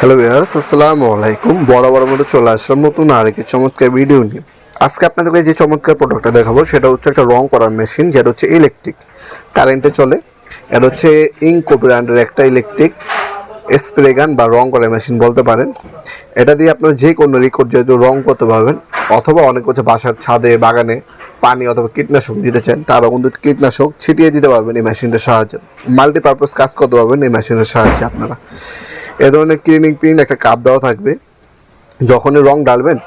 Hello viewers, আসসালামু আলাইকুম। বরাবর মতো চলে আসলাম নতুন আরেকটি চমৎকার ভিডিও নিয়ে। আজকে আপনাদেরকে যে চমৎকার প্রোডাক্টটা দেখাবো সেটা হচ্ছে একটা রং করার মেশিন, যেটা হচ্ছে ইলেকট্রিক কারেন্টে চলে। এটা হচ্ছে ইনকো ব্র্যান্ডের একটা ইলেকট্রিক স্প্রে গান বা রং করার মেশিন বলতে পারেন। এটা দিয়ে আপনারা যে কোনো রেকর্ড যেহেতু রং করতে পারবেন, অথবা অনেক হচ্ছে বাসার ছাদে বাগানে পানি অথবা কীটনাশক দিতে চান, তারা কিন্তু কীটনাশক ছিটিয়ে দিতে পারবেন এই মেশিনটার সাহায্যে। মাল্টিপারপাস কাজ করতে পারবেন এই মেশিনের সাহায্যে আপনারা। এ ধরনের ক্লিনিং পিন একটা কাপ দেওয়া থাকবে। যখনই রং ডালবেন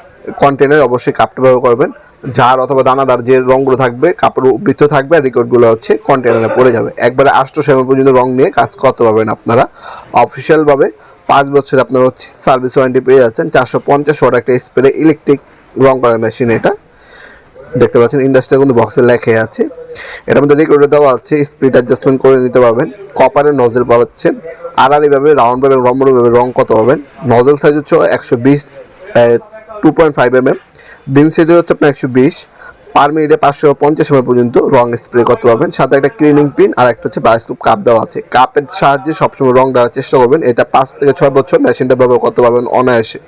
কন্টেনারে অবশ্যই কাপটা ব্যবহার করবেন। জার অথবা দানাদার যে রঙগুলো থাকবে কাপড় বৃত্ত থাকবে, আর রেকর্ডগুলো হচ্ছে কন্টেনারে পড়ে যাবে। একবারে 8 পর্যন্ত রং নিয়ে কাজ করতে পারবেন আপনারা। অফিসিয়ালভাবে 5 বছর আপনারা হচ্ছে সার্ভিস ওয়ারেন্টি পেয়ে যাচ্ছেন। 450 ওয়াট একটা স্প্রে ইলেকট্রিক রং করার মেশিন। এটা দেখতে পাচ্ছেন ইন্ডাস্ট্রি কিন্তু বক্সে লেখা আছে। এটার মধ্যে রেকর্ডে দেওয়া আছে, স্পিড অ্যাডজাস্টমেন্ট করে নিতে পারবেন। কপারের নজল পাচ্ছেন, আড়াআড়িভাবে রাউন্ডভাবে রম্বরভাবে রং কত পাবেন। নজল সাইজ হচ্ছে 120 2.5 mm, বিন সাইজ হচ্ছে আপনার 120। পার মিনিটে 550 ml পর্যন্ত রং স্প্রে করতে পারবেন। সাথে একটা ক্লিনিং পিন আর একটা হচ্ছে বায়োস্কোপ কাপ দেওয়া আছে। কাপের সাহায্যে সবসময় রং দেওয়ার চেষ্টা করবেন। এটা 5 থেকে 6 বছর মেশিনটা ব্যবহার করতে পারবেন অনায়াসে।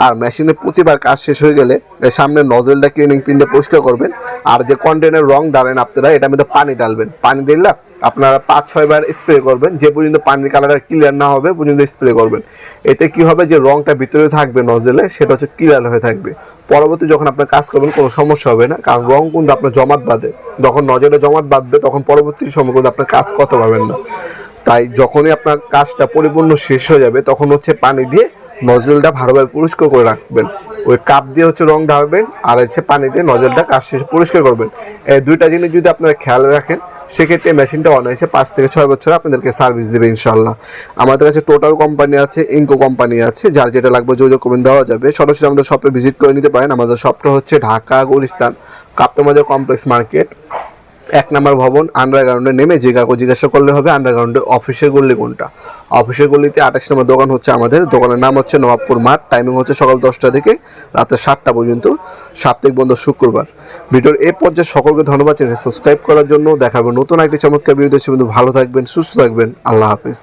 আর মেশিনে প্রতিবার কাজ শেষ হয়ে গেলে সামনে নজলটা ক্লিনিং পিনটা পরিষ্কার করবেন। আর যে কন্টেনার রং ডালেন আপনারা, এটার মধ্যে পানি ডালবেন। পানি দিলে আপনারা 5-6 বার স্প্রে করবেন, যে পর্যন্ত পানির কালারটা ক্লিয়ার না হবে পর্যন্ত স্প্রে করবেন। এতে কি হবে, যে রংটা ভিতরে থাকবে নজলে সেটা হচ্ছে ক্লিয়ার হয়ে থাকবে। পরবর্তী যখন আপনার কাজ করবেন কোনো সমস্যা হবে না, কারণ রং কিন্তু আপনার জমাট বাঁধে। যখন নজলে জমাট বাঁধবে তখন পরবর্তী সময় কিন্তু আপনার কাজ করতে পারবেন না। তাই যখনই আপনার কাজটা পরিপূর্ণ শেষ হয়ে যাবে তখন হচ্ছে পানি দিয়ে নজলটা ভালোভাবে পরিষ্কার করে রাখবেন। ওই কাপ দিয়ে হচ্ছে রং ঢালবেন, আর হচ্ছে পানি দিয়ে নজলটা কাজ শেষে পরিষ্কার করবেন। এই দুইটা জিনিস যদি আপনারা খেয়াল রাখেন, সেক্ষেত্রে মেশিনটা অনায়াসে 5 থেকে 6 বছর আপনাদেরকে সার্ভিস দেবে ইনশাল্লাহ। আমাদের কাছে টোটাল কোম্পানি আছে, ইনকো কোম্পানি আছে, যার যেটা লাগবে যোগাযোগ করবেন, দেওয়া যাবে। সরাসরি আমাদের শপে ভিজিট করে নিতে পারেন। আমাদের শপটা হচ্ছে ঢাকা গুলিস্তান কাপ্তামাজা কমপ্লেক্স মার্কেট, 1 নম্বর ভবন, আন্ডারগ্রাউন্ডে নেমে যে কাউকে জিজ্ঞাসা করলে হবে আন্ডারগ্রাউন্ডে অফিসের গল্লি কোনটা। অফিসের গল্লিতে 28 নম্বর দোকান হচ্ছে আমাদের। দোকানের নাম হচ্ছে নবাবপুর মাঠ। টাইমিং হচ্ছে সকাল 10টা থেকে রাতে 7টা পর্যন্ত, সাপ্তাহিক বন্ধ শুক্রবার। ভিডিওর এই পর্যায়ে সকলকে ধন্যবাদ চ্যানেল সাবস্ক্রাইব করার জন্য। দেখাবো নতুন একটি চমৎকার ভিডিও। ভালো থাকবেন, সুস্থ থাকবেন, আল্লাহ হাফেজ।